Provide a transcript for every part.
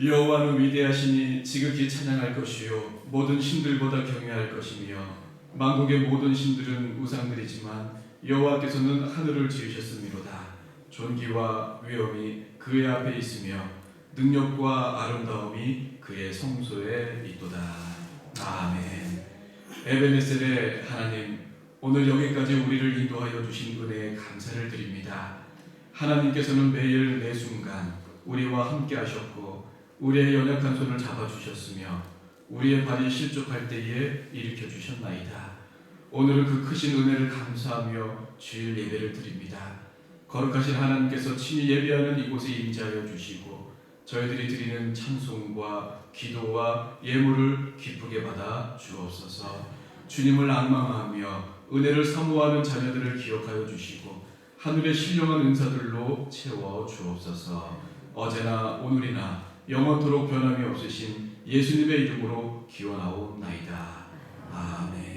여호와는 위대하시니 지극히 찬양할 것이요 모든 신들보다 경외할 것이며 만국의 모든 신들은 우상들이지만 여호와께서는 하늘을 지으셨음이로다. 존귀와 위엄이 그의 앞에 있으며 능력과 아름다움이 그의 성소에 있도다. 아멘. 에베네셀의 하나님, 오늘 여기까지 우리를 인도하여 주신 은혜에 감사를 드립니다. 하나님께서는 매일 매 순간 우리와 함께 하셨고 우리의 연약한 손을 잡아주셨으며 우리의 발이 실족할 때에 일으켜 주셨나이다. 오늘은 그 크신 은혜를 감사하며 주일 예배를 드립니다. 거룩하신 하나님께서 친히 예배하는 이곳에 임재하여 주시고 저희들이 드리는 찬송과 기도와 예물을 기쁘게 받아 주옵소서. 주님을 앙망하며 은혜를 사모하는 자녀들을 기억하여 주시고 하늘의 신령한 은사들로 채워 주옵소서. 어제나 오늘이나 영원토록 변함이 없으신 예수님의 이름으로 기원하옵나이다. 아멘.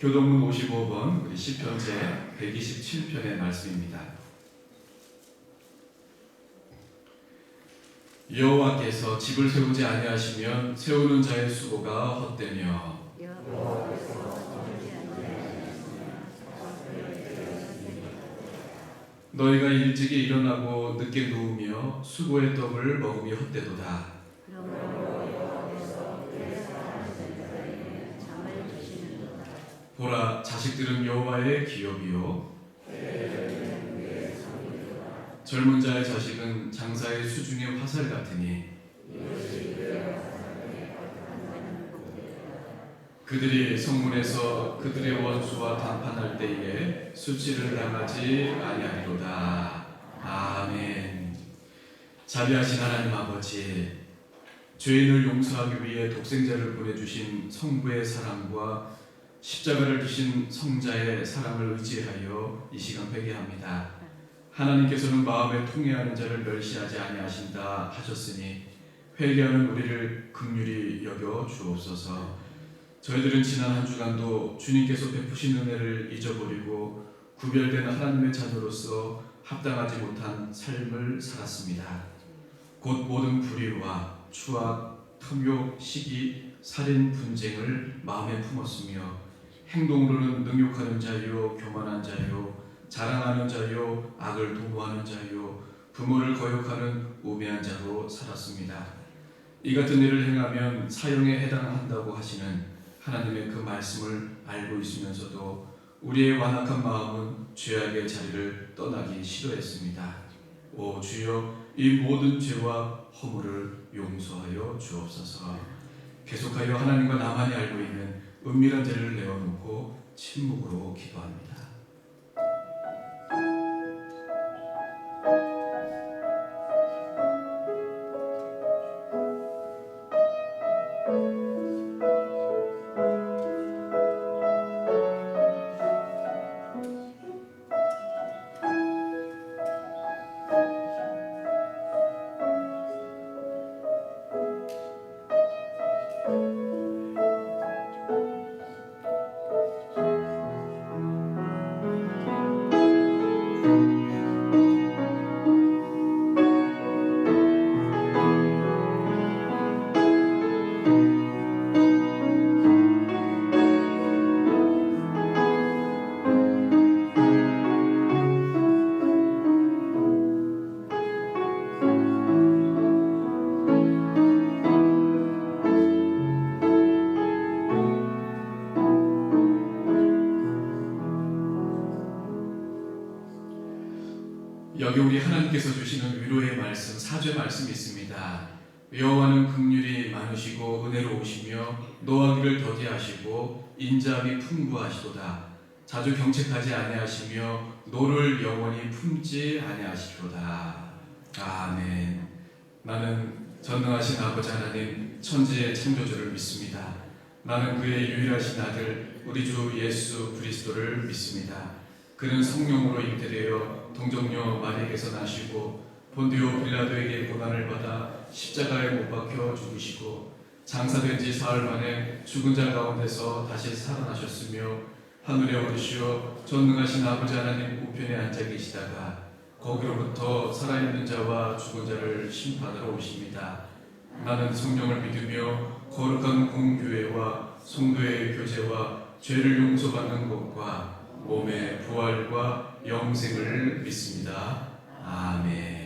교동문 55번 우리 시편 제 127편의 말씀입니다. 여호와께서 집을 세우지 아니하시면 세우는 자의 수고가 헛되며 너희가 일찍이 일어나고 늦게 누우며 수고의 떡을 먹음이 헛되도다. 보라, 자식들은 여호와의 기업이요 젊은 자의 자식은 장사의 수중의 화살 같으니 그들이 성문에서 그들의 원수와談판할 때에 수치를 당하지 아니하리로다. 아멘. 자비하신 하나님 아버지, 죄인을 용서하기 위해 독생자를 보내주신 성부의 사랑과 십자가를 지신 성자의 사랑을 의지하여 이 시간 회개합니다. 하나님께서는 마음에 통회하는 자를 멸시하지 아니하신다 하셨으니 회개하는 우리를 긍휼히 여겨 주옵소서. 저희들은 지난 한 주간도 주님께서 베푸신 은혜를 잊어버리고 구별된 하나님의 자녀로서 합당하지 못한 삶을 살았습니다. 곧 모든 불의와 추악, 탐욕, 시기, 살인, 분쟁을 마음에 품었으며 행동으로는 능욕하는 자요, 교만한 자요, 자랑하는 자요, 악을 도모하는 자요, 부모를 거역하는 우매한 자로 살았습니다. 이 같은 일을 행하면 사형에 해당한다고 하시는 하나님의 그 말씀을 알고 있으면서도 우리의 완악한 마음은 죄악의 자리를 떠나기 싫어했습니다. 오 주여, 이 모든 죄와 허물을 용서하여 주옵소서. 계속하여 하나님과 나만이 알고 있는 은밀한 죄를 내어놓고 침묵으로 기도합니다. 여기 우리 하나님께서 주시는 위로의 말씀, 사죄 말씀이 있습니다. 여호와는 긍휼이 많으시고 은혜로우시며 노하기를 더디하시고 인자함이 풍부하시도다. 자주 경책하지 아니하시며 노를 영원히 품지 아니하시도다. 아멘. 나는 전능하신 아버지 하나님, 천지의 창조주를 믿습니다. 나는 그의 유일하신 아들 우리 주 예수 그리스도를 믿습니다. 그는 성령으로 잉태되어 동정녀 마리에게서 나시고 본디오 빌라도에게 고난을 받아 십자가에 못 박혀 죽으시고 장사된 지 사흘 만에 죽은 자 가운데서 다시 살아나셨으며 하늘에 오르시어 전능하신 아버지 하나님 우편에 앉아 계시다가 거기로부터 살아있는 자와 죽은 자를 심판하러 오십니다. 나는 성령을 믿으며 거룩한 공교회와 성도의 교제와 죄를 용서받는 것과 몸의 부활과 영생을 믿습니다. 아멘.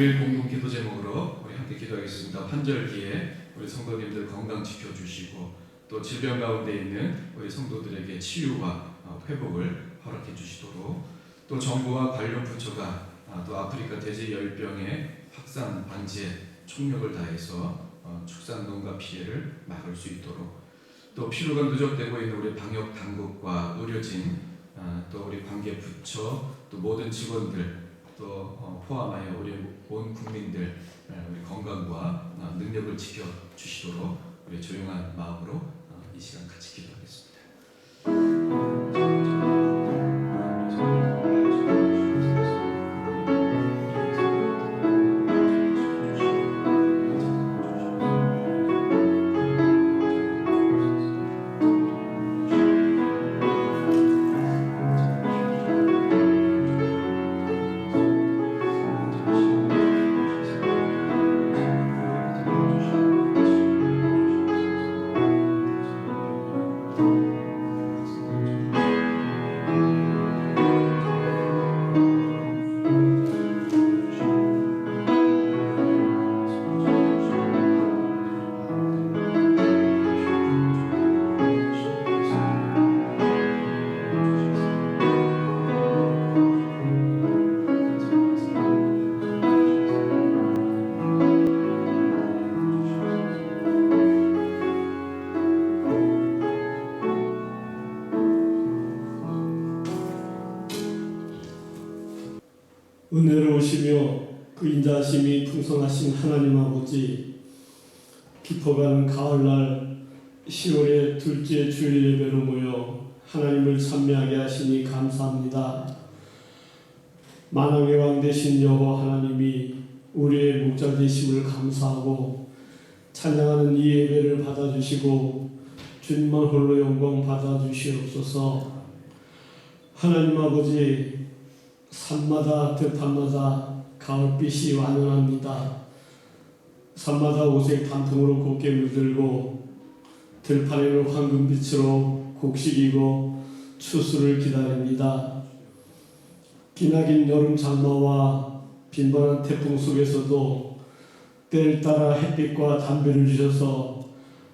주일 공동 기도 제목으로 우리 함께 기도하겠습니다. 환절기에 우리 성도님들 건강 지켜주시고 또 질병 가운데 있는 우리 성도들에게 치유와 회복을 허락해 주시도록, 또 정부와 관련 부처가 또 아프리카 돼지 열병의 확산 방지에 총력을 다해서 축산 농가 피해를 막을 수 있도록, 또 필요가 누적되고 있는 우리 방역 당국과 의료진, 또 우리 관계 부처, 또 모든 직원들, 또 포함하여 우리 온 국민들 우리 건강과 능력을 지켜 주시도록 우리 조용한 마음으로 이 시간 같이 기도하겠습니다. 은혜로우시며 그 인자하심이 풍성하신 하나님 아버지, 깊어가는 가을날 10월의 둘째 주일 예배로 모여 하나님을 찬미하게 하시니 감사합니다. 만왕의 왕 되신 여호와 하나님이 우리의 목자 되심을 감사하고 찬양하는 이 예배를 받아주시고 주님만 홀로 영광 받아주시옵소서. 하나님 아버지, 산마다 들판마다 가을빛이 완연합니다. 산마다 오색 단풍으로 곱게 물들고 들판에는 황금빛으로 곡식이고 추수를 기다립니다. 기나긴 여름 장마와 빈번한 태풍 속에서도 때를 따라 햇빛과 담배를 주셔서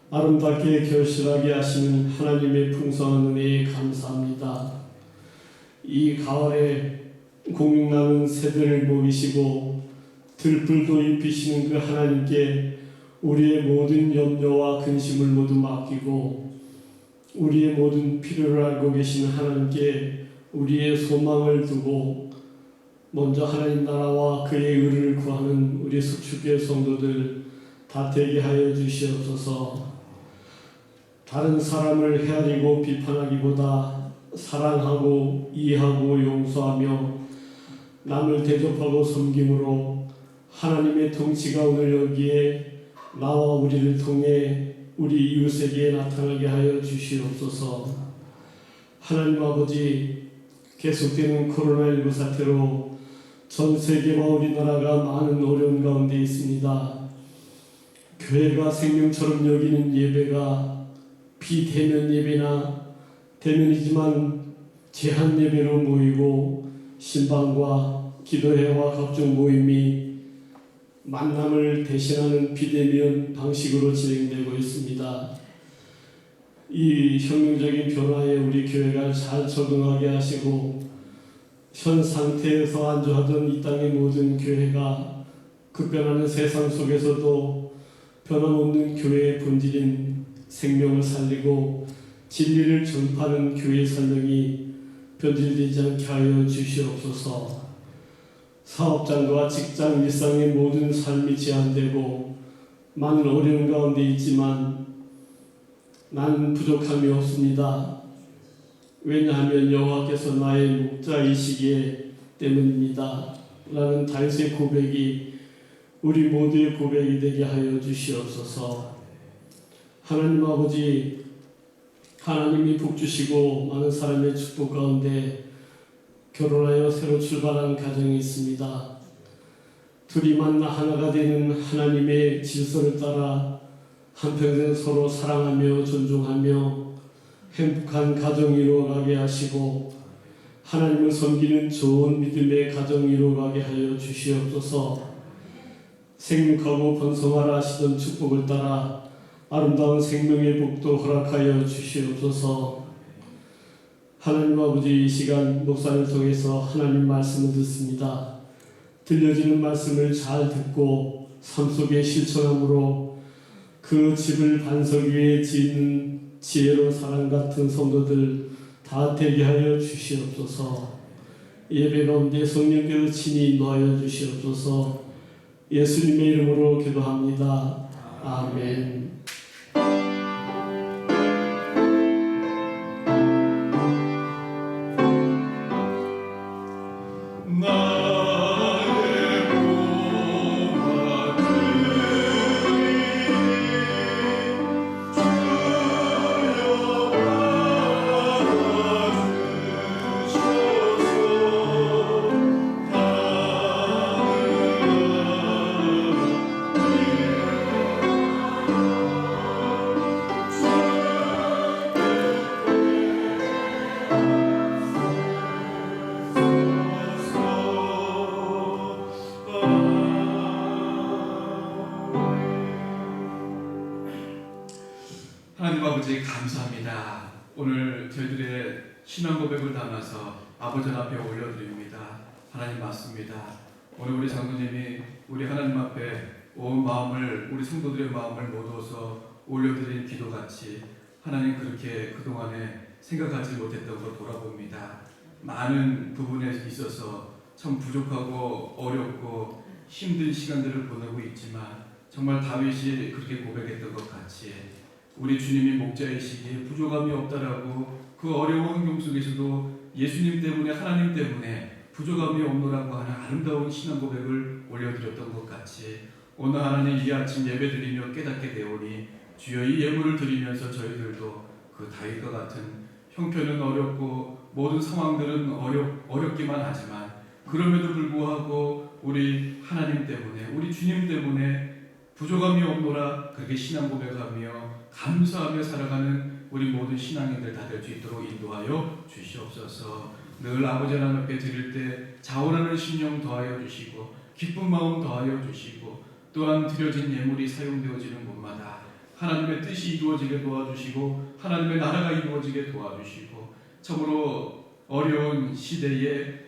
아름답게 결실하게 하시는 하나님의 풍성한 은혜에 감사합니다. 이 가을에 공육나는 새들을 먹이시고 들불도 입히시는 그 하나님께 우리의 모든 염려와 근심을 모두 맡기고 우리의 모든 필요를 알고 계시는 하나님께 우리의 소망을 두고 먼저 하나님 나라와 그의 의를 구하는 우리 수축교회 성도들 다 되게 하여 주시옵소서. 다른 사람을 헤아리고 비판하기보다 사랑하고 이해하고 용서하며 남을 대접하고 섬김으로 하나님의 통치가 오늘 여기에 나와 우리를 통해 우리 이웃에게 나타나게 하여 주시옵소서. 하나님 아버지, 계속되는 코로나19 사태로 전 세계와 우리나라가 많은 어려운 가운데 있습니다. 교회가 생명처럼 여기는 예배가 비대면 예배나 대면이지만 제한 예배로 모이고 신방과 기도회와 각종 모임이 만남을 대신하는 비대면 방식으로 진행되고 있습니다. 이 혁명적인 변화에 우리 교회가 잘 적응하게 하시고 현 상태에서 안주하던 이 땅의 모든 교회가 급변하는 세상 속에서도 변함없는 교회의 본질인 생명을 살리고 진리를 전파하는 교회의 사명이 변질되지 않게 하여 주시옵소서. 사업장과 직장 일상의 모든 삶이 제한되고 많은 어려운 가운데 있지만 나는 부족함이 없습니다. 왜냐하면 여호와께서 나의 목자이시기에 때문입니다. 라는 다윗의 고백이 우리 모두의 고백이 되게 하여 주시옵소서. 하나님 아버지, 하나님이 복 주시고 많은 사람의 축복 가운데 결혼하여 새로 출발한 가정이 있습니다. 둘이 만나 하나가 되는 하나님의 질서를 따라 한평생 서로 사랑하며 존중하며 행복한 가정 이루어가게 하시고 하나님을 섬기는 좋은 믿음의 가정 이루어가게 하여 주시옵소서. 생육하고 번성하라 하시던 축복을 따라 아름다운 생명의 복도 허락하여 주시옵소서. 하나님 아버지, 이 시간 목사를 통해서 하나님 말씀을 듣습니다. 들려지는 말씀을 잘 듣고 삶 속에 실천함으로 그 집을 반석 위에 짓는 지혜로운 사람 같은 성도들 다 되게 하여 주시옵소서. 예배 가운데 성령께서 친히 인도하여 주시옵소서. 예수님의 이름으로 기도합니다. 아멘. 하나님 아버지 감사합니다. 오늘 저희들의 신앙 고백을 담아서 아버지 앞에 올려드립니다. 하나님 맞습니다. 오늘 우리 장로님이 우리 하나님 앞에 온 마음을, 우리 성도들의 마음을 모두어서 올려드린 기도같이 하나님 그렇게 그동안에 생각하지 못했던 걸 돌아봅니다. 많은 부분에 있어서 참 부족하고 어렵고 힘든 시간들을 보내고 있지만 정말 다윗이 그렇게 고백했던 것 같이 우리 주님이 목자이시기에 부족함이 없다라고 그 어려운 환경 속에서도 예수님 때문에, 하나님 때문에 부족함이 없노라고 하는 아름다운 신앙 고백을 올려드렸던 것 같이 오늘 하나님 이 아침 예배 드리며 깨닫게 되오니 주여 이 예물을 드리면서 저희들도 그 다윗과 같은 형편은 어렵고 모든 상황들은 어렵기만 하지만 그럼에도 불구하고 우리 하나님 때문에, 우리 주님 때문에 부족함이 없노라 그렇게 신앙 고백하며 감사하며 살아가는 우리 모든 신앙인들 다 될 수 있도록 인도하여 주시옵소서. 늘 아버지 하나님 앞에 드릴 때 자원하는 심령 더하여 주시고 기쁜 마음 더하여 주시고 또한 드려진 예물이 사용되어지는 곳마다 하나님의 뜻이 이루어지게 도와주시고 하나님의 나라가 이루어지게 도와주시고 참으로 어려운 시대에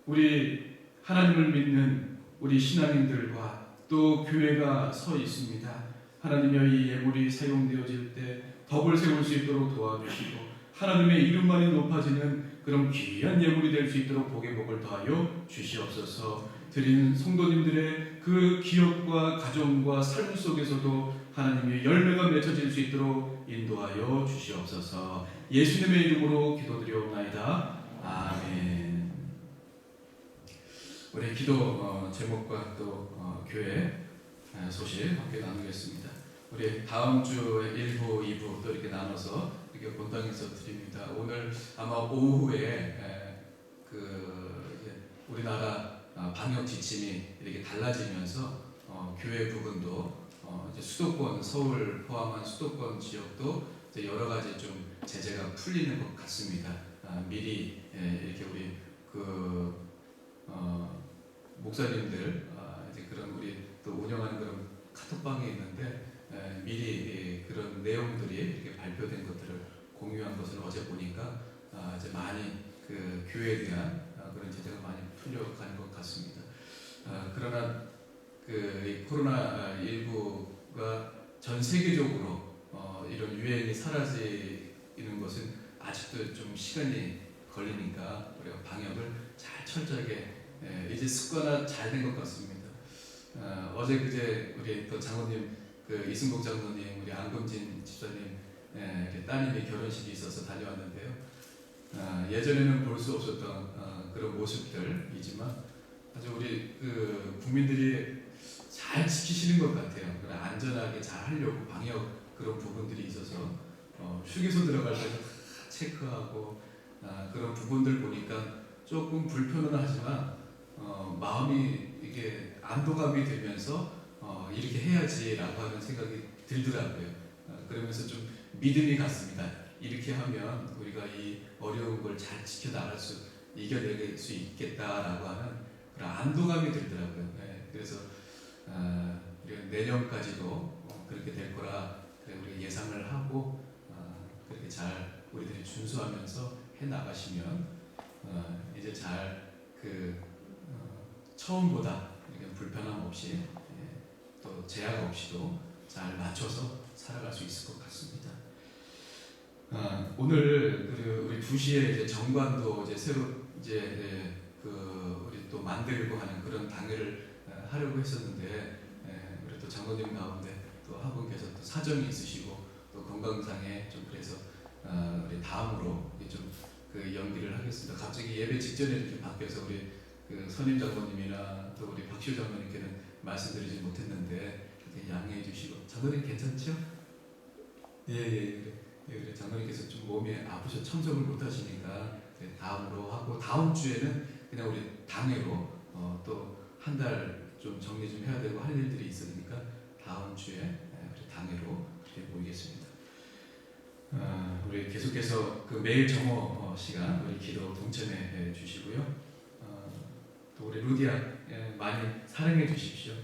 우리 하나님을 믿는 우리 신앙인들과 또 교회가 서 있습니다. 하나님여 이 예물이 사용되어질 때 덕을 세울 수 있도록 도와주시고 하나님의 이름만이 높아지는 그런 귀한 예물이 될 수 있도록 복의 복을 더하여 주시옵소서. 드린 성도님들의 그 기업과 가정과 삶 속에서도 하나님의 열매가 맺혀질 수 있도록 인도하여 주시옵소서. 예수님의 이름으로 기도드리옵나이다. 아멘. 우리 기도 제목과 또 교회 소식 함께 나누겠습니다. 우리 다음 주 1부, 2부 또 이렇게 나눠서 이렇게 본당에서 드립니다. 오늘 아마 오후에 이제 우리나라 방역 지침이 이렇게 달라지면서 교회 부분도 이제 수도권, 서울 포함한 수도권 지역도 이제 여러 가지 좀 제재가 풀리는 것 같습니다. 미리 이렇게 우리 목사님들 이제 그런 우리 또 운영하는 그런 카톡방이 있는데 미리 그런 내용들이 이렇게 발표된 것들을 공유한 것을 어제 보니까 이제 많이 그 교회에 대한 그런 제재가 많이 풀려가는 것 같습니다. 그러나 그 코로나 19가 전 세계적으로 이런 유행이 사라지는 것은 아직도 좀 시간이 걸리니까 우리가 방역을 잘 철저하게 이제 습관화 잘 된 것 같습니다. 어제 그제 우리 또 장로님 그 이승복 장로님, 우리 안금진 집사님 따님이 결혼식이 있어서 다녀왔는데요. 예전에는 볼 수 없었던 그런 모습들이지만 아주 우리 그 국민들이 잘 지키시는 것 같아요. 안전하게 잘 하려고 방역 그런 부분들이 있어서 휴게소 들어갈 때도 체크하고 그런 부분들 보니까 조금 불편은 하지만 마음이 이게 안도감이 들면서 이렇게 해야지라고 하는 생각이 들더라고요. 그러면서 좀 믿음이 갔습니다. 이렇게 하면 우리가 이 어려운 걸 잘 지켜나갈 수, 이겨낼 수 있겠다라고 하는 그런 안도감이 들더라고요. 그래서 우리가 내년까지도 그렇게 될 거라 우리가 예상을 하고 그렇게 잘 우리들이 준수하면서 해 나가시면 이제 잘 처음보다 이렇게 불편함 없이 또 제약 없이도 잘 맞춰서 살아갈 수 있을 것 같습니다. 오늘 우리 2시에 이제 정관도 이제 새로 이제 우리 또 만들고 하는 그런 당회를 하려고 했었는데 우리 또 장로님 가운데 또 한 분께서 또 사정이 있으시고 또 건강상에 좀 그래서 우리 다음으로 좀 연기를 하겠습니다. 갑자기 예배 직전에 이렇게 바뀌어서 우리 선임 장로님이나 또 우리 박시우 장로님께는 말씀드리지 못했는데 이렇게 양해해 주시고 장로님 괜찮죠? 예. 그래 장로님께서 좀 몸이 아프셔 참석을 못 하시니까 다음으로 하고 다음 주에는 그냥 우리 당회로 또 한 달 좀 정리 좀 해야 되고 할 일들이 있으니까 다음 주에 우리 당회로 그렇게 모이겠습니다. 우리 계속해서 매일 정오 시간 우리 기도 동참해 주시고요. 또 우리 루디아 많이 사랑해 주십시오.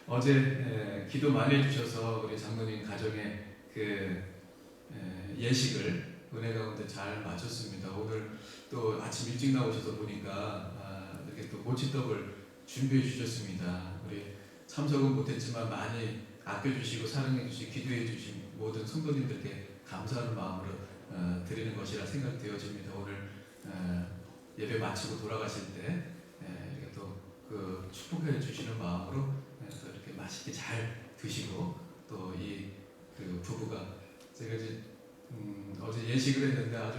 어제 기도 많이 해주셔서 우리 장로님 가정에 예식을 은혜 가운데 잘 마쳤습니다. 오늘 또 아침 일찍 나오셔서 보니까 이렇게 또 모치떡을 준비해 주셨습니다. 우리 참석은 못했지만 많이 아껴주시고 사랑해주시고 기도해주신 모든 성도님들께 감사하는 마음으로 드리는 것이라 생각되어집니다. 오늘 예배 마치고 돌아가실 때 이렇게 또 축복해 주시는 마음으로 또 이렇게 맛있게 잘 드시고 또 이 부부가 제가 이제 어제 예식을 했는데 아주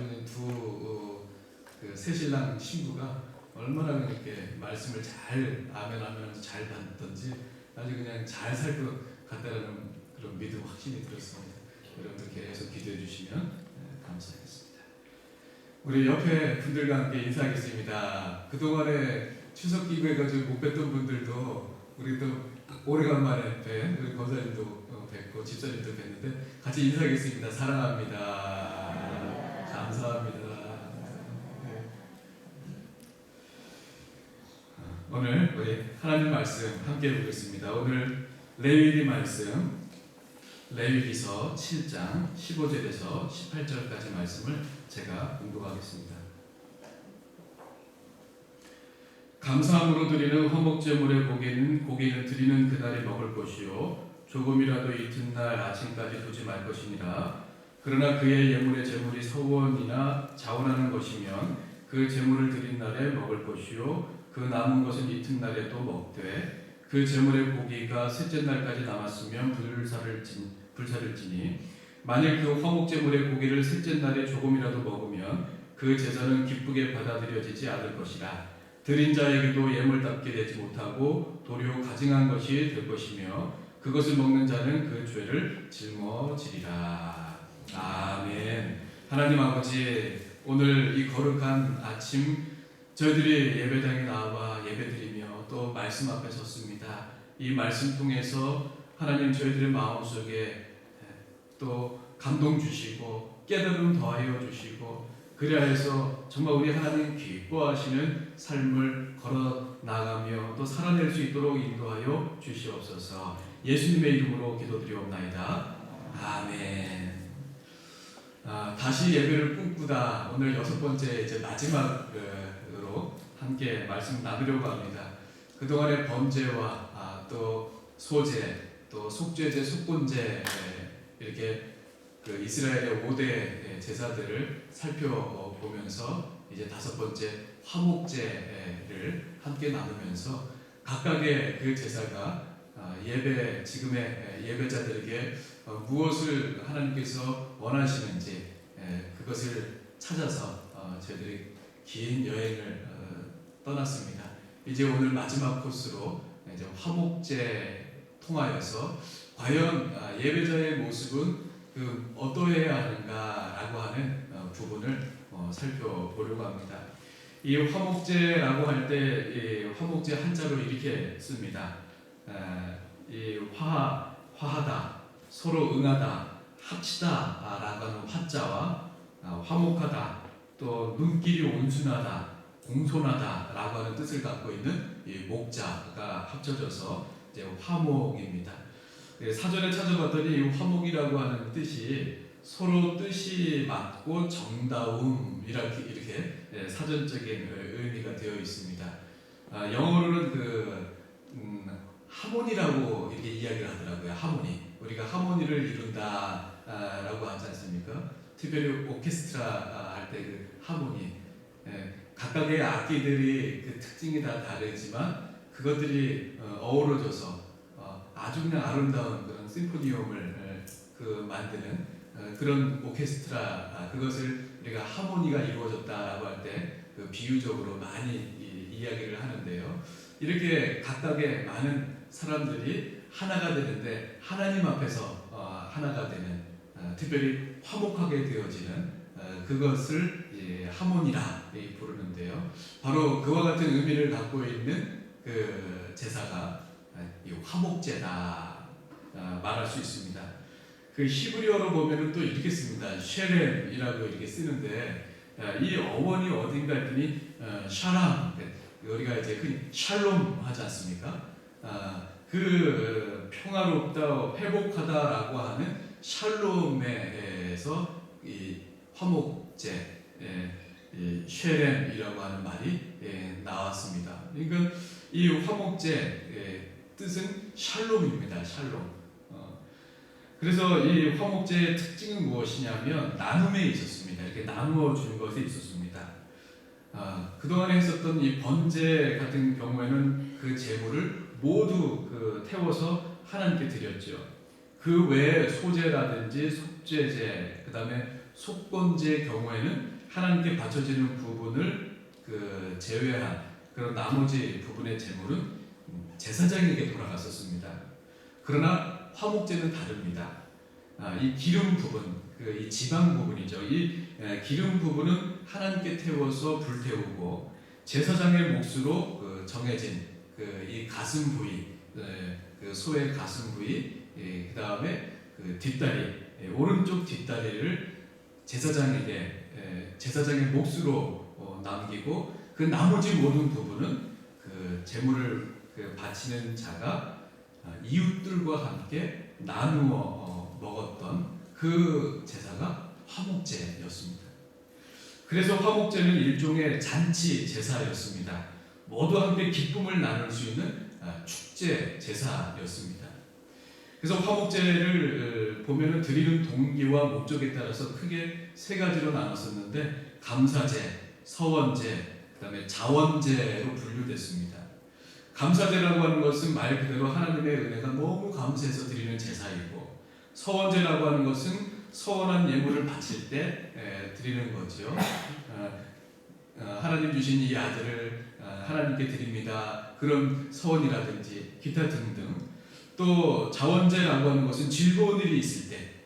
그냥 새신랑 신부가 얼마나 이렇게 말씀을 잘 아멘 하면서 잘 받던지 아주 그냥 잘 살 것 같다라는 그런 믿음 확신이 들었습니다. 여러분들 계속 기도해 주시면 감사하겠습니다. 우리 옆에 분들과 함께 인사하겠습니다. 그동안에 추석 기부해 가지고 못 뵀던 분들도 우리 또 오래간만에 뵌 우리 권사님도 뵙고 집사님도 뵀는데 같이 인사하겠습니다. 사랑합니다. 감사합니다. 오늘 우리 하나님 말씀 함께 보겠습니다. 오늘 레위기 말씀 레위기서 7장 15절에서 18절까지 말씀을 제가 공독하겠습니다. 감사함으로 드리는 화목제물의 고기는 드리는 그날에 먹을 것이요 조금이라도 이튿날 아침까지 두지 말 것이니라. 그러나 그의 예물의 제물이 서원이나 자원하는 것이면 그 제물을 드린 날에 먹을 것이요 그 남은 것은 이튿날에도 먹되 그 제물의 고기가 셋째 날까지 남았으면 불사를 지니 만일 그 화목제물의 고기를 셋째 날에 조금이라도 먹으면 그 제사는 기쁘게 받아들여지지 않을 것이라. 드린 자에게도 예물답게 되지 못하고 도리어 가증한 것이 될 것이며 그것을 먹는 자는 그 죄를 짊어지리라. 아멘. 하나님 아버지, 오늘 이 거룩한 아침 저희들이 예배당에 나와 예배드리며 또 말씀 앞에 섰습니다. 이 말씀 통해서 하나님 저희들의 마음속에 또 감동 주시고 깨달음 더하여 주시고 그리하여서 정말 우리 하나님 기뻐하시는 삶을 걸어 나가며 또 살아낼 수 있도록 인도하여 주시옵소서. 예수님의 이름으로 기도드리옵나이다. 아멘. 다시 예배를 꿈꾸다. 오늘 6번째 이제 마지막으로 함께 말씀 나누려고 합니다. 그동안의 범죄와 또 소재, 또 속죄제, 속건제 이렇게 이스라엘의 5대 제사들을 살펴보면서 이제 5번째 화목제를 함께 나누면서 각각의 그 제사가 지금의 예배자들에게 무엇을 하나님께서 원하시는지 그것을 찾아서 저희들이 긴 여행을 떠났습니다. 이제 오늘 마지막 코스로 이제 화목제 통하여서 과연 예배자의 모습은 어떠해야 하는가라고 하는 부분을 살펴보려고 합니다. 이 화목제라고 할 때 화목제 한자로 이렇게 씁니다. 이 화하다, 서로 응하다, 합치다라고 하는 화자와 화목하다, 또 눈길이 온순하다, 공손하다 목자라고 하는 뜻을 갖고 있는 이 목자가 합쳐져서 이제 화목입니다. 사전에 찾아봤더니 이 화목이라고 하는 뜻이 서로 뜻이 맞고 정다움 이렇게 사전적인 의미가 되어 있습니다. 영어로는 하모니라고 이렇게 이야기를 하더라고요. 하모니. 우리가 하모니를 이룬다라고 하지 않습니까? 특별히 오케스트라 할 때 그 하모니. 각각의 악기들이 그 특징이 다 다르지만 그것들이 어우러져서 아주 그냥 아름다운 그런 심포니움을 만드는 그런 오케스트라, 그것을 우리가 하모니가 이루어졌다라고 할 때 그 비유적으로 많이 이야기를 하는데요. 이렇게 각각의 많은 사람들이 하나가 되는데 하나님 앞에서 하나가 되는, 특별히 화목하게 되어지는 그것을 하모니라 부르는데요. 바로 그와 같은 의미를 갖고 있는 그 제사가 이 화목제다 말할 수 있습니다. 그 히브리어로 보면은 또 이렇게 씁니다. 쉐렘이라고 이렇게 쓰는데 이 어원이 어딘가 했더니 샤람, 우리가 이제 흔히 샬롬 하지 않습니까? 그 평화롭다, 회복하다라고 하는 샬롬에서 이 화목제, 이 쉐렘이라고 하는 말이 나왔습니다. 그러니까 이 화목제 뜻은 샬롬입니다. 샬롬. 그래서 이 화목제의 특징은 무엇이냐면 나눔에 있었습니다. 이렇게 나누어 주는 것에 있었습니다. 그동안에 했었던 이 번제 같은 경우에는 그 제물을 모두 태워서 하나님께 드렸죠. 그 외에 소제라든지 속죄제, 그 다음에 속건제의 경우에는 하나님께 바쳐지는 부분을 제외한 그런 나머지 부분의 제물은 제사장에게 돌아갔었습니다. 그러나 화목제는 다릅니다. 이 기름 부분, 이 지방 부분이죠. 이 기름 부분은 하나님께 태워서 불태우고 제사장의 몫으로 정해진 이 가슴 부위, 그 소의 가슴 부위, 그 다음에 뒷다리, 오른쪽 뒷다리를 제사장의 몫으로 남기고 그 나머지 모든 부분은 제물을 바치는 자가 이웃들과 함께 나누어 먹었던 그 제사가 화목제였습니다. 그래서 화목제는 일종의 잔치 제사였습니다. 모두 함께 기쁨을 나눌 수 있는 축제 제사였습니다. 그래서 화목제를 보면은 드리는 동기와 목적에 따라서 크게 세 가지로 나눴었는데 감사제, 서원제, 그다음에 자원제로 분류됐습니다. 감사제라고 하는 것은 말 그대로 하나님의 은혜가 너무 감사해서 드리는 제사이고, 서원제라고 하는 것은 서원한 예물을 바칠 때 드리는 거죠. 하나님 주신 이 아들을 하나님께 드립니다. 그런 서원이라든지 기타 등등. 또 자원제라고 하는 것은 즐거운 일이 있을 때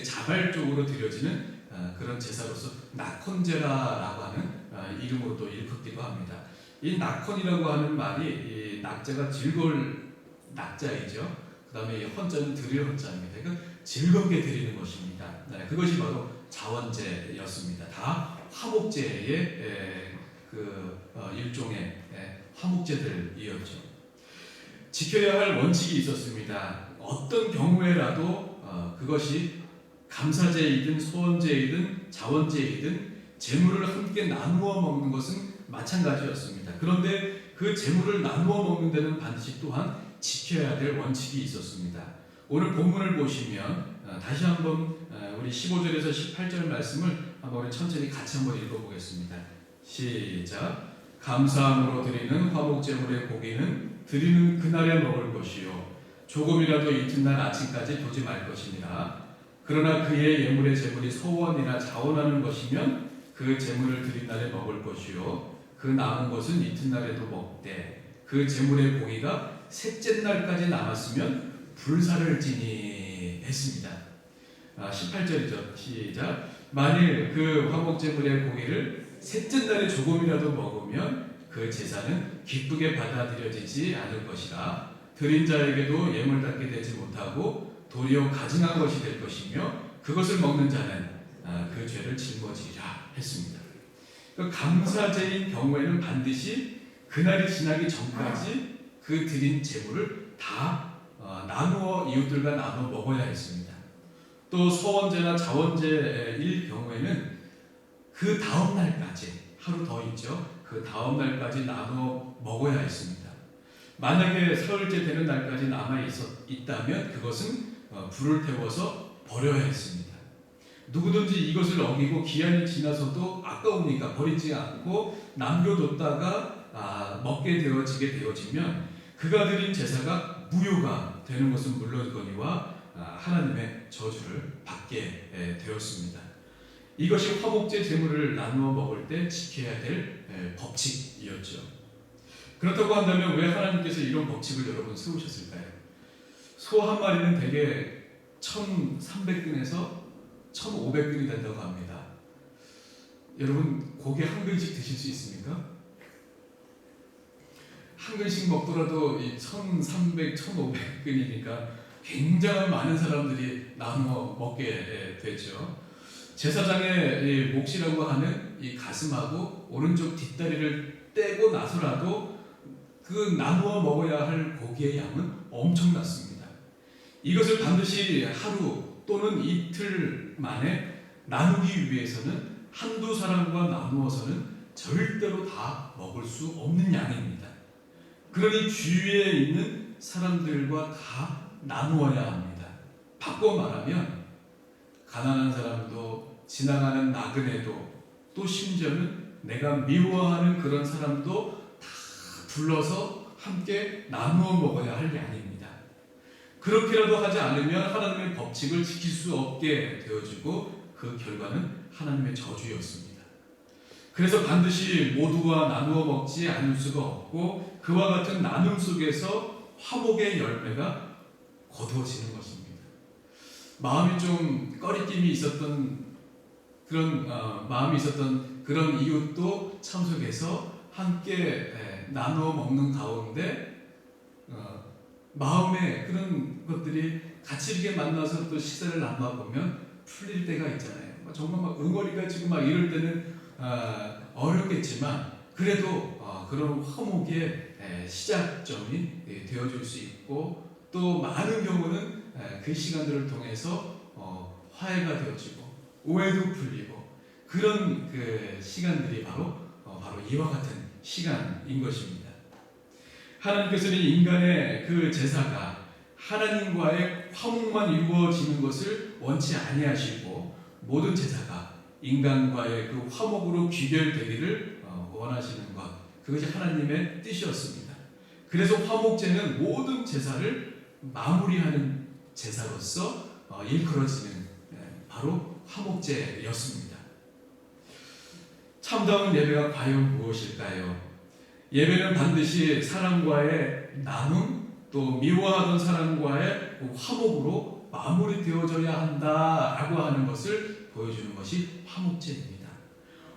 자발적으로 드려지는 그런 제사로서 낙헌제라고 하는 이름으로 또 일컫기도 합니다. 이 낙헌이라고 하는 말이 이 낙자가 즐거울 낙자이죠. 그 다음에 이 헌자는 드릴 헌자입니다. 그러니까 즐겁게 드리는 것입니다. 그것이 바로 자원제였습니다. 다 화목제의 일종의 화목제들이었죠. 지켜야 할 원칙이 있었습니다. 어떤 경우에라도 그것이 감사제이든 소원제이든 자원제이든 제물을 함께 나누어 먹는 것은 마찬가지였습니다. 그런데 그 제물을 나누어 먹는 데는 반드시 또한 지켜야 될 원칙이 있었습니다. 오늘 본문을 보시면 다시 한번 우리 15절에서 18절 말씀을 한번 우리 천천히 같이 한번 읽어보겠습니다. 시작. 감사함으로 드리는 화목제물의 고기는 드리는 그날에 먹을 것이요 조금이라도 이튿날 아침까지 두지 말 것이니라. 그러나 그의 예물의 제물이 소원이나 자원하는 것이면 그 제물을 드린 날에 먹을 것이요 그 남은 것은 이튿날에도 먹되 그 제물의 고기가 셋째 날까지 남았으면 불사를 지니 했습니다. 18절이죠. 시작. 만일 그 화목제물의 고기를 셋째 날에 조금이라도 먹으면 그 제사는 기쁘게 받아들여지지 않을 것이라. 드린 자에게도 예물답게 되지 못하고 도리어 가증한 것이 될 것이며 그것을 먹는 자는 그 죄를 짊어지리라 했습니다. 그 감사제인 경우에는 반드시 그날이 지나기 전까지 그 드린 제물을 다 나누어 이웃들과 나누어 먹어야 했습니다. 또 서원제나 자원제일 경우에는 그 다음 날까지 하루 더 있죠. 그 다음 날까지 나누어 먹어야 했습니다. 만약에 사흘째 되는 날까지 남아 있다면 그것은 불을 태워서 버려야 했습니다. 누구든지 이것을 어기고 기한이 지나서도 아까우니까 버리지 않고 남겨뒀다가 먹게 되어지면 그가 드린 제사가 무효가 되는 것은 물론이거니와 하나님의 저주를 받게 되었습니다. 이것이 화목제 제물을 나누어 먹을 때 지켜야 될 법칙이었죠. 그렇다고 한다면 왜 하나님께서 이런 법칙을 여러분 세우셨을까요? 소 한 마리는 대개 1,300근에서 1,500근이 된다고 합니다. 여러분 고기 한 근씩 드실 수 있습니까? 한 근씩 먹더라도 이 1,300, 1,500근이니까 굉장히 많은 사람들이 나누어 먹게 되죠. 제사장의 몫이라고 하는 이 가슴하고 오른쪽 뒷다리를 떼고 나서라도 그 나누어 먹어야 할 고기의 양은 엄청났습니다. 이것을 반드시 하루 또는 이틀 만에 나누기 위해서는 한두 사람과 나누어서는 절대로 다 먹을 수 없는 양입니다. 그러니 주위에 있는 사람들과 다 나누어야 합니다. 바꿔 말하면 가난한 사람도 지나가는 나그네도 또 심지어는 내가 미워하는 그런 사람도 다 불러서 함께 나누어 먹어야 할 양입니다. 그렇게라도 하지 않으면 하나님의 법칙을 지킬 수 없게 되어지고 그 결과는 하나님의 저주였습니다. 그래서 반드시 모두와 나누어 먹지 않을 수가 없고 그와 같은 나눔 속에서 화목의 열매가 거두어지는 것입니다. 마음이 좀 꺼리낌이 있었던 그런 이웃도 참석해서 함께 나누어 먹는 가운데 마음에 그런 것들이 같이 이렇게 만나서 또 식사를 나누어 보면 풀릴 때가 있잖아요. 정말 막 응어리가 지고 막 이럴 때는 어렵겠지만 그래도 그런 화목의 시작점이 되어줄 수 있고 또 많은 경우는 그 시간들을 통해서 화해가 되어지고 오해도 풀리고 그런 그 시간들이 바로 이와 같은 시간인 것입니다. 하나님께서는 인간의 그 제사가 하나님과의 화목만 이루어지는 것을 원치 아니하시고 모든 제사가 인간과의 그 화목으로 귀결되기를 원하시는 것, 그것이 하나님의 뜻이었습니다. 그래서 화목제는 모든 제사를 마무리하는 제사로서 일컬어지는 바로 화목제였습니다. 참다운 예배가 과연 무엇일까요? 예배는 반드시 사람과의 나눔 또 미워하던 사람과의 화목으로 마무리되어져야 한다라고 하는 것을 보여주는 것이 화목제입니다.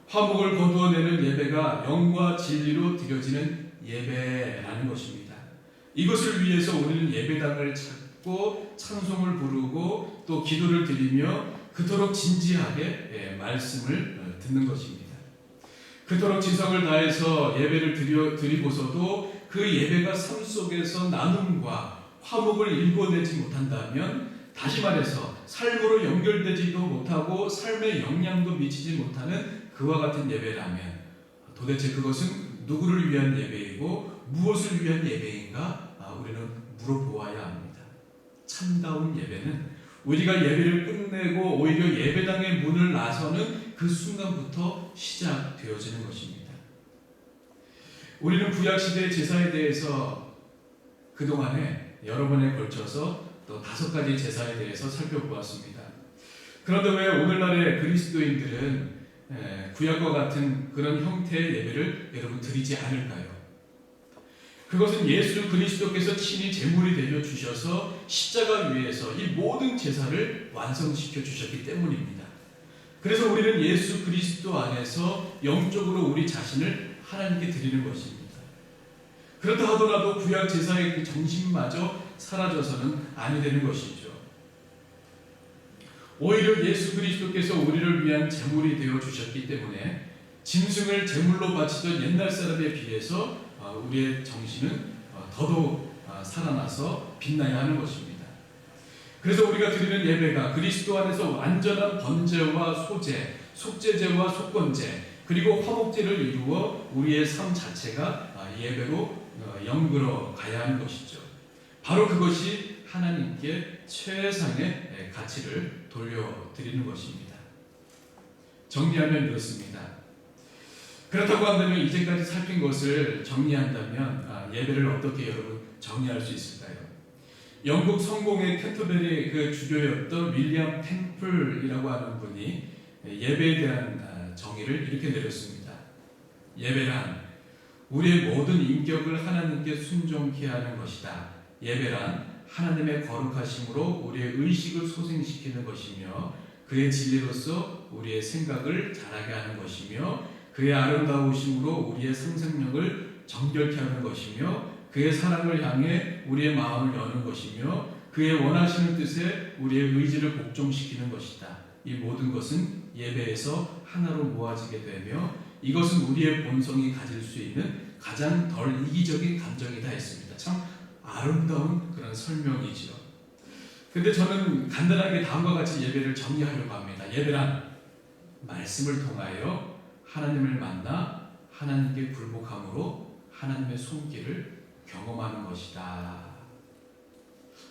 화목을 거두어내는 예배가 영과 진리로 드려지는 예배라는 것입니다. 이것을 위해서 우리는 예배당을 찾고 찬송을 부르고 또 기도를 드리며 그토록 진지하게 말씀을 듣는 것입니다. 그토록 지성을 다해서 예배를 드리고서도 그 예배가 삶 속에서 나눔과 화목을 일궈내지 못한다면 다시 말해서 삶으로 연결되지도 못하고 삶의 영향도 미치지 못하는 그와 같은 예배라면 도대체 그것은 누구를 위한 예배이고 무엇을 위한 예배인가 우리는 물어보아야 합니다. 참다운 예배는 우리가 예배를 끝내고 오히려 예배당의 문을 나서는 그 순간부터 시작되어지는 것입니다. 우리는 구약시대의 제사에 대해서 그동안에 여러 번에 걸쳐서 또 5가지 제사에 대해서 살펴보았습니다. 그런데 왜 오늘날의 그리스도인들은 구약과 같은 그런 형태의 예배를 여러분 드리지 않을까요? 그것은 예수 그리스도께서 친히 제물이 되어 주셔서 십자가 위에서 이 모든 제사를 완성시켜 주셨기 때문입니다. 그래서 우리는 예수 그리스도 안에서 영적으로 우리 자신을 하나님께 드리는 것입니다. 그렇다 하더라도 구약 제사의 그 정신마저 사라져서는 아니 되는 것이죠. 오히려 예수 그리스도께서 우리를 위한 제물이 되어 주셨기 때문에 짐승을 제물로 바치던 옛날 사람에 비해서 우리의 정신은 더더욱 살아나서 빛나야 하는 것입니다. 그래서 우리가 드리는 예배가 그리스도 안에서 완전한 번제와 소제, 속죄제와 속건제, 그리고 화목제를 이루어 우리의 삶 자체가 예배로 연결어 가야 하는 것이죠. 바로 그것이 하나님께 최상의 가치를 돌려드리는 것입니다. 정리하면 이렇습니다. 그렇다고 한다면 이제까지 살핀 것을 정리한다면 예배를 어떻게 여러분 정리할 수 있을까요? 영국 성공의 캔터베리 그 주교였던 윌리엄 템플이라고 하는 분이 예배에 대한 정의를 이렇게 내렸습니다. 예배란 우리의 모든 인격을 하나님께 순종케 하는 것이다. 예배란 하나님의 거룩하심으로 우리의 의식을 소생시키는 것이며 그의 진리로서 우리의 생각을 자라게 하는 것이며 그의 아름다우심으로 우리의 상상력을 정결케 하는 것이며 그의 사랑을 향해 우리의 마음을 여는 것이며 그의 원하시는 뜻에 우리의 의지를 복종시키는 것이다. 이 모든 것은 예배에서 하나로 모아지게 되며 이것은 우리의 본성이 가질 수 있는 가장 덜 이기적인 감정이다 했습니다. 참 아름다운 그런 설명이지요. 근데 저는 간단하게 다음과 같이 예배를 정리하려고 합니다. 예배란 말씀을 통하여 하나님을 만나 하나님께 굴복함으로 하나님의 손길을 경험하는 것이다.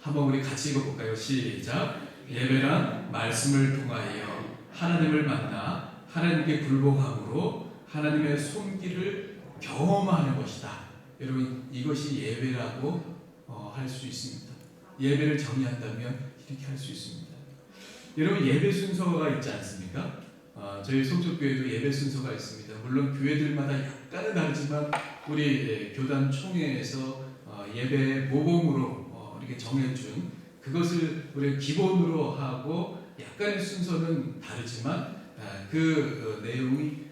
한번 우리 같이 읽어볼까요? 시작. 예배란 말씀을 통하여 하나님을 만나 하나님께 굴복함으로 하나님의 손길을 경험하는 것이다. 여러분 이것이 예배라고 할 수 있습니다. 예배를 정의한다면 이렇게 할 수 있습니다. 여러분 예배 순서가 있지 않습니까? 저희 송축교회도 예배 순서가 있습니다. 물론 교회들마다 약간은 다르지만 우리 교단 총회에서 예배 모범으로 이렇게 정해준 그것을 우리 기본으로 하고 약간의 순서는 다르지만 그 내용이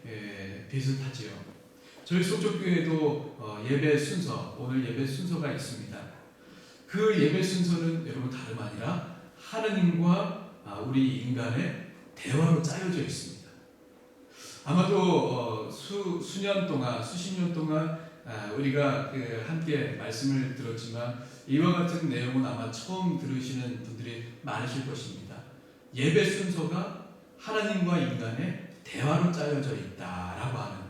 비슷하지요. 저희 송축교회도 예배 순서, 오늘 예배 순서가 있습니다. 그 예배 순서는 여러분 다름 아니라 하나님과 우리 인간의 대화로 짜여져 있습니다. 아마도 수년 동안, 수십 년 동안 우리가 함께 말씀을 들었지만 이와 같은 내용은 아마 처음 들으시는 분들이 많으실 것입니다. 예배 순서가 하나님과 인간의 대화로 짜여져 있다라고 하는.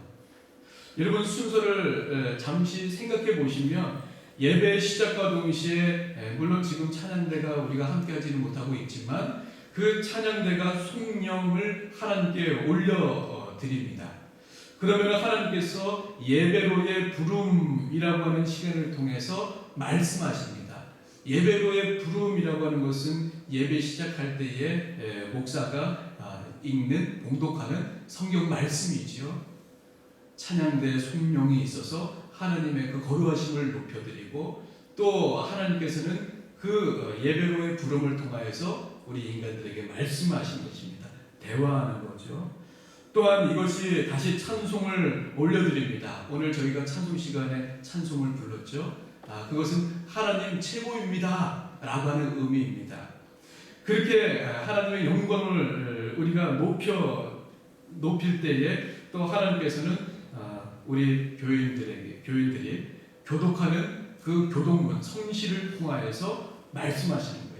여러분 순서를 잠시 생각해 보시면 예배 시작과 동시에 물론 지금 찬양대가 우리가 함께 하지는 못하고 있지만 그 찬양대가 성령을 하나님께 올려드립니다. 그러면 하나님께서 예배로의 부름이라고 하는 시간을 통해서 말씀하십니다. 예배로의 부름이라고 하는 것은 예배 시작할 때에 목사가 읽는 봉독하는 성경 말씀이지요. 찬양대 성령이 있어서 하나님의 그 거룩하심을 높여드리고 또 하나님께서는 그 예배로의 부름을 통하여서 우리 인간들에게 말씀하신 것입니다. 대화하는 거죠. 또한 이것이 다시 찬송을 올려드립니다. 오늘 저희가 찬송 시간에 찬송을 불렀죠. 그것은 하나님 최고입니다 라고 하는 의미입니다. 그렇게 하나님의 영광을 우리가 높일 때에 또 하나님께서는 우리 교인들이 교독하는 그 교독문 성시를 통하여서 말씀하시는 거예요.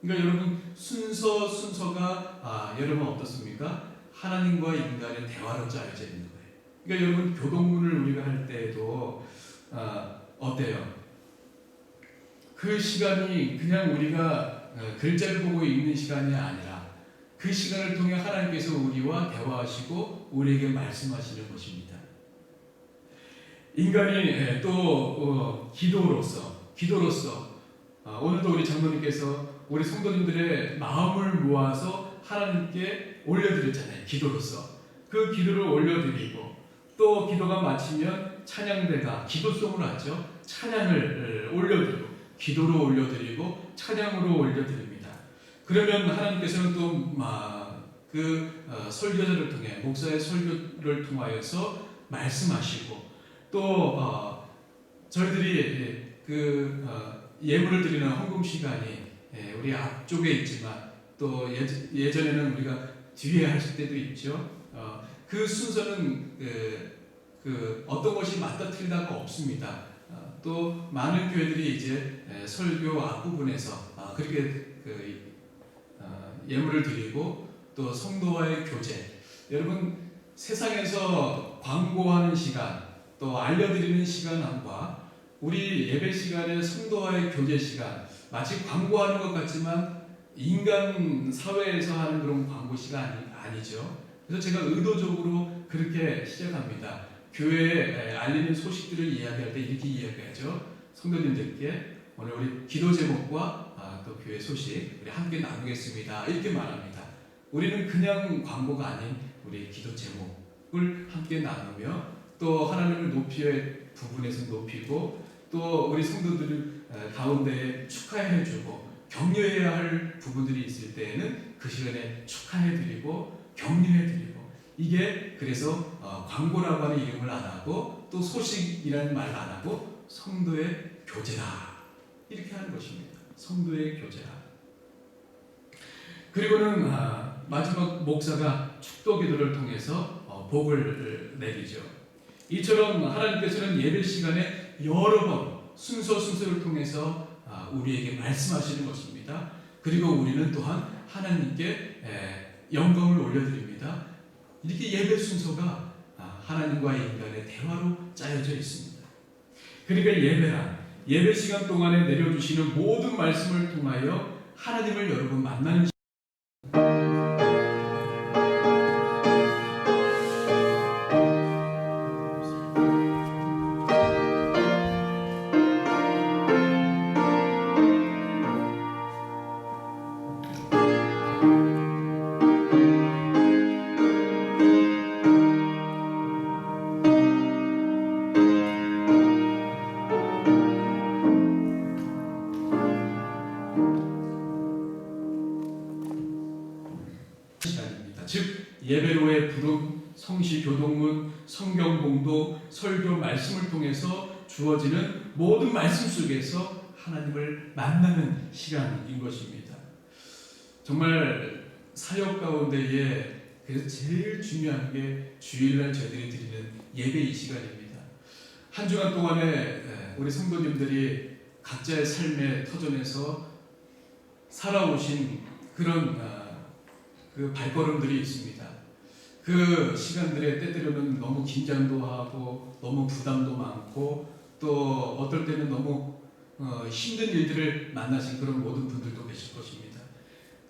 그러니까 여러분 순서가 여러분 어떻습니까? 하나님과 인간의 대화로 짜여져 있는 거예요. 그러니까 여러분 교독문을 우리가 할 때에도 어때요? 그 시간이 그냥 우리가 글자를 보고 읽는 시간이 아니라 그 시간을 통해 하나님께서 우리와 대화하시고 우리에게 말씀하시는 것입니다. 인간이 또 기도로서 오늘도 우리 장로님께서 우리 성도님들의 마음을 모아서 하나님께 올려드렸잖아요. 기도로서 그 기도를 올려드리고 또 기도가 마치면 찬양대가 기도송을 하죠. 찬양을 올려드리고 기도로 올려드리고 찬양으로 올려드립니다. 그러면 하나님께서는 또 설교자를 통해 목사의 설교를 통하여서 말씀하시고 또 저희들이 예물을 드리는 헌금 시간이 우리 앞쪽에 있지만 또 예전에는 우리가 뒤에 하실 때도 있죠. 그 순서는 어떤 것이 맞다 틀리다가 없습니다. 또 많은 교회들이 이제 설교 앞부분에서 그렇게 예물을 드리고 또 성도와의 교제, 여러분 세상에서 광고하는 시간 또 알려드리는 시간과 우리 예배 시간의 성도와의 교제 시간, 마치 광고하는 것 같지만 인간 사회에서 하는 그런 광고 시간이 아니죠. 그래서 제가 의도적으로 그렇게 시작합니다. 교회에 알리는 소식들을 이야기할 때 이렇게 이야기하죠. 성도님들께 오늘 우리 기도 제목과 또 교회 소식 우리 함께 나누겠습니다. 이렇게 말합니다. 우리는 그냥 광고가 아닌 우리 기도 제목을 함께 나누며 또 하나님을 높이의 부분에서 높이고 또 우리 성도들 가운데 축하해주고 격려해야 할 부분들이 있을 때에는 그 시간에 축하해드리고 격려해드리고, 이게 그래서 광고라고 하는 이름을 안 하고 또 소식이라는 말을 안 하고 성도의 교제다 이렇게 하는 것입니다. 성도의 교제다. 그리고는 마지막 목사가 축도 기도를 통해서 복을 내리죠. 이처럼 하나님께서는 예배 시간에 여러 번 순서를 통해서 우리에게 말씀하시는 것입니다. 그리고 우리는 또한 하나님께 영광을 올려드립니다. 이렇게 예배 순서가 하나님과 인간의 대화로 짜여져 있습니다. 그러니까 예배란 예배 시간 동안에 내려주시는 모든 말씀을 통하여 하나님을 여러분 만나는 시간입니다. 즉 예배로의 부름, 성시 교동문, 성경 공도, 설교 말씀을 통해서 주어지는 모든 말씀 속에서 하나님을 만나는 시간인 것입니다. 정말 사역 가운데에 그래서 제일 중요한 게 주일날 저희들이 드리는 예배 이 시간입니다. 한 주간 동안에 우리 성도님들이 각자의 삶의 터전에서 살아오신 그런 그 발걸음들이 있습니다. 그 시간들에 때때로는 너무 긴장도 하고 너무 부담도 많고 또 어떨 때는 너무 힘든 일들을 만나신 그런 모든 분들도 계실 것입니다.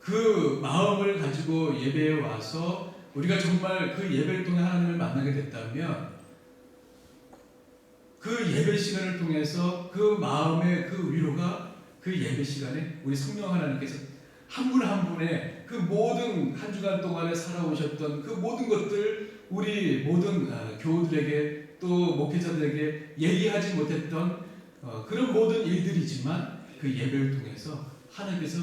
그 마음을 가지고 예배에 와서 우리가 정말 그 예배를 통해 하나님을 만나게 됐다면 그 예배 시간을 통해서 그 마음의 그 위로가 그 예배 시간에 우리 성령 하나님께서 한 분 한 분의 그 모든 한 주간 동안에 살아오셨던 그 모든 것들 우리 모든 교우들에게 또 목회자들에게 얘기하지 못했던 그런 모든 일들이지만 그 예배를 통해서 하나님께서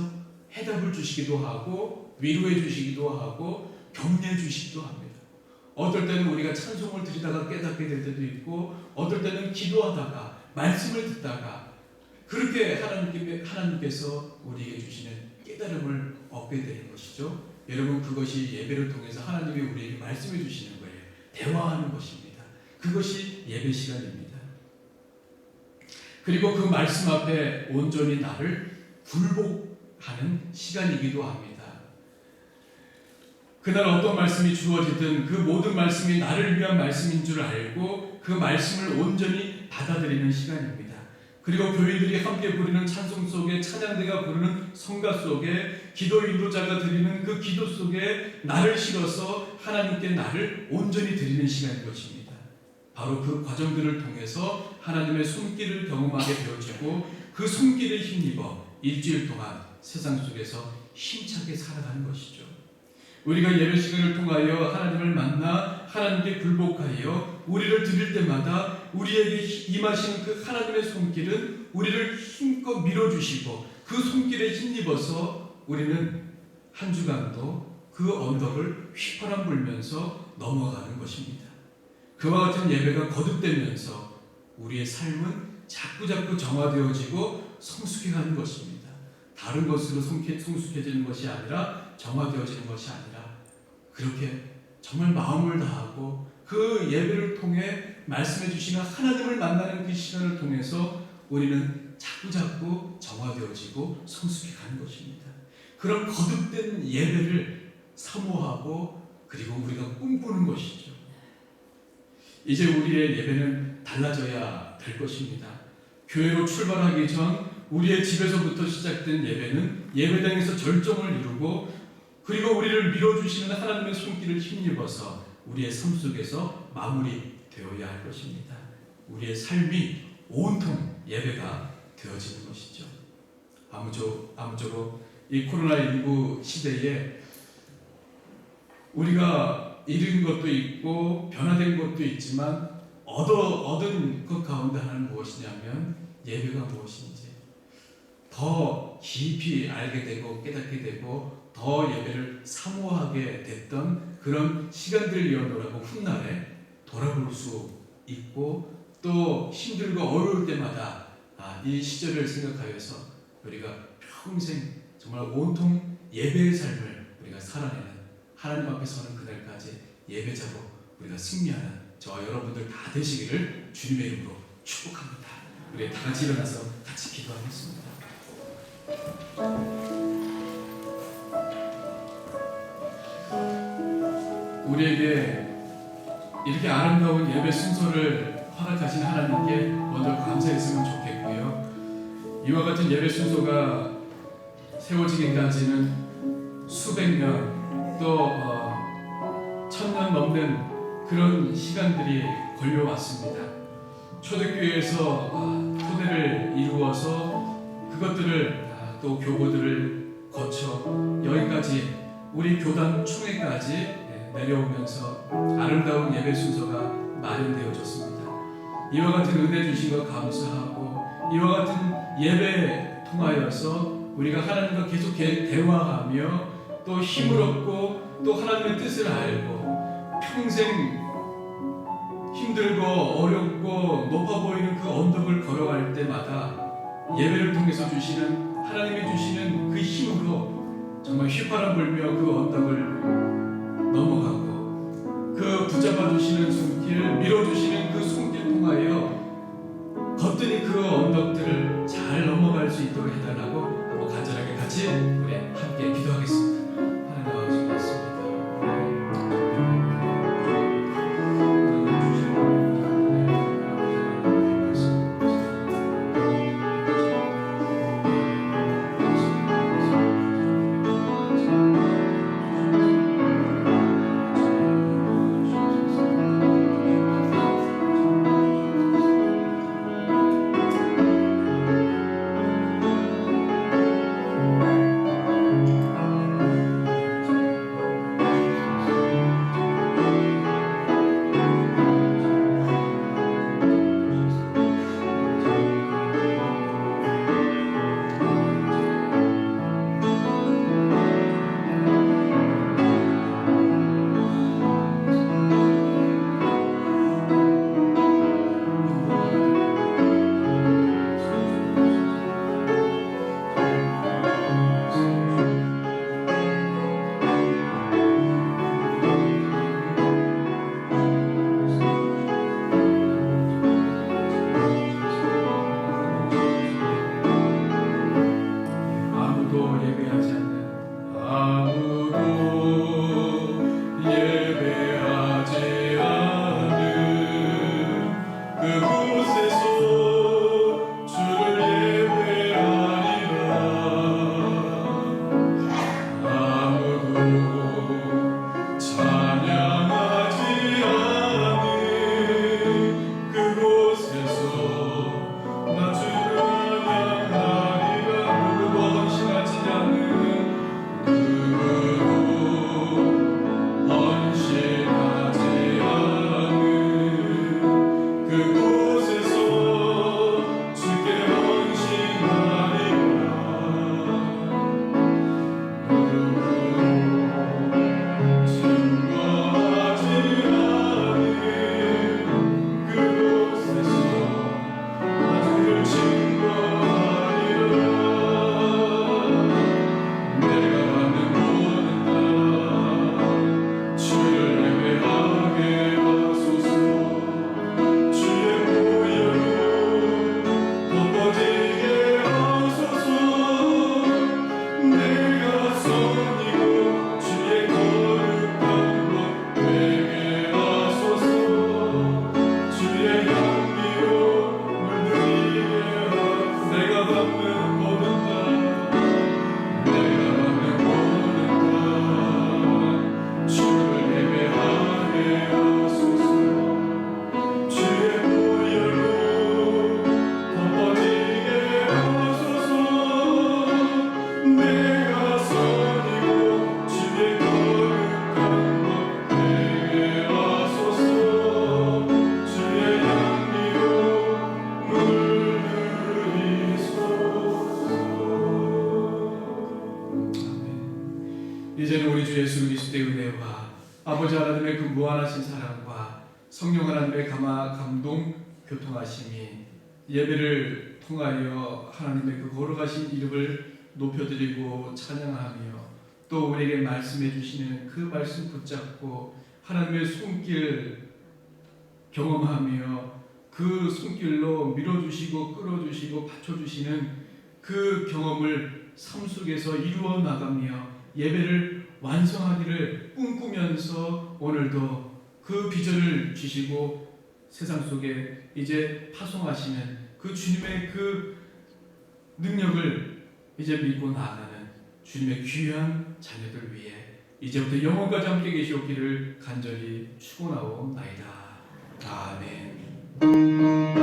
해답을 주시기도 하고 위로해 주시기도 하고 격려해 주시기도 합니다. 어떨 때는 우리가 찬송을 드리다가 깨닫게 될 때도 있고 어떨 때는 기도하다가 말씀을 듣다가 그렇게 하나님께서 우리에게 주시는 깨달음을 얻게 되는 것이죠. 여러분 그것이 예배를 통해서 하나님이 우리에게 말씀해 주시는 거예요. 대화하는 것입니다. 그것이 예배 시간입니다. 그리고 그 말씀 앞에 온전히 나를 굴복하는 시간이기도 합니다. 그날 어떤 말씀이 주어지든 그 모든 말씀이 나를 위한 말씀인 줄 알고 그 말씀을 온전히 받아들이는 시간입니다. 그리고 교인들이 함께 부르는 찬송 속에 찬양대가 부르는 성가 속에 기도 인도자가 드리는 그 기도 속에 나를 실어서 하나님께 나를 온전히 드리는 시간인 것입니다. 바로 그 과정들을 통해서 하나님의 손길을 경험하게 되어지고 그 손길에 힘입어 일주일 동안 세상 속에서 힘차게 살아가는 것이죠. 우리가 예배 시간을 통하여 하나님을 만나 하나님께 굴복하여 우리를 드릴 때마다 우리에게 임하시는 그 하나님의 손길은 우리를 힘껏 밀어주시고 그 손길에 힘입어서 우리는 한 주간도 그 언덕을 휘파람 불면서 넘어가는 것입니다. 그와 같은 예배가 거듭되면서 우리의 삶은 자꾸자꾸 정화되어지고 성숙해가는 것입니다. 다른 것으로 성숙해지는 것이 아니라 정화되어지는 것이 아니라 그렇게 정말 마음을 다하고 그 예배를 통해 말씀해 주시는 하나님을 만나는 그 시간을 통해서 우리는 자꾸자꾸 정화되어지고 성숙해 가는 것입니다. 그런 거듭된 예배를 사모하고 그리고 우리가 꿈꾸는 것이죠. 이제 우리의 예배는 달라져야 될 것입니다. 교회로 출발하기 전 우리의 집에서부터 시작된 예배는 예배당에서 절정을 이루고 그리고 우리를 밀어주시는 하나님의 손길을 힘입어서 우리의 삶 속에서 마무리되어야 할 것입니다. 우리의 삶이 온통 예배가 되어지는 것이죠. 아무쪼록 이 코로나19 시대에 우리가 잃은 것도 있고 변화된 것도 있지만 얻은 것 가운데 하나는 무엇이냐면 예배가 무엇인지 더 깊이 알게 되고 깨닫게 되고 더 예배를 사모하게 됐던 그런 시간들이었노라고 훗날에 돌아볼 수 있고 또 힘들고 어려울 때마다 이 시절을 생각하여서 우리가 평생 정말 온통 예배의 삶을 우리가 살아내는 하나님 앞에 서는 그날까지 예배자로 우리가 승리하는 저와 여러분들 다 되시기를 주님의 이름으로 축복합니다. 우리 다 같이 일어나서 같이 기도하겠습니다. 우리에게 이렇게 아름다운 예배 순서를 허락하신 하나님께 먼저 감사했으면 좋겠고요. 이와 같은 예배 순서가 세워지기까지는 수백 년 또 1000년 넘는 그런 시간들이 걸려왔습니다. 초대교회에서 토대를 이루어서 그것들을 또 교보들을 거쳐 여기까지 우리 교단 총회까지 내려오면서 아름다운 예배 순서가 마련되어졌습니다. 이와 같은 은혜 주신 것 감사하고 이와 같은 예배 통하여서 우리가 하나님과 계속 대화하며 또 힘을 얻고 또 하나님의 뜻을 알고 평생 힘들고 어렵고 높아 보이는 그 언덕을 걸어갈 때마다 예배를 통해서 주시는 하나님이 주시는 그 힘으로 정말 휘파람 불며 그 언덕을 넘어가고 그 붙잡아 주시는 손길 밀어주시는 그 손길 통하여 거뜬히 그 언덕들을 잘 넘어갈 수 있도록 해달라고 한번 간절하게 같이 우리 함께 기도하겠습니다. 하나님 아버지 맞습니다. 주 예수 그리스도의 은혜와 아버지 하나님의 그 무한하신 사랑과 성령 하나님의 감동 교통하심이 예배를 통하여 하나님의 그 거룩하신 이름을 높여드리고 찬양하며 또 우리에게 말씀해 주시는 그 말씀 붙잡고 하나님의 손길 경험하며 그 손길로 밀어주시고 끌어주시고 받쳐주시는 그 경험을 삶 속에서 이루어 나가며 예배를 완성하기를 꿈꾸면서 오늘도 그 비전을 주시고 세상 속에 이제 파송하시는 그 주님의 그 능력을 이제 믿고 나아가는 주님의 귀한 자녀들 위해 이제부터 영원까지 함께 계시옵기를 간절히 축원하옵나이다. 아멘.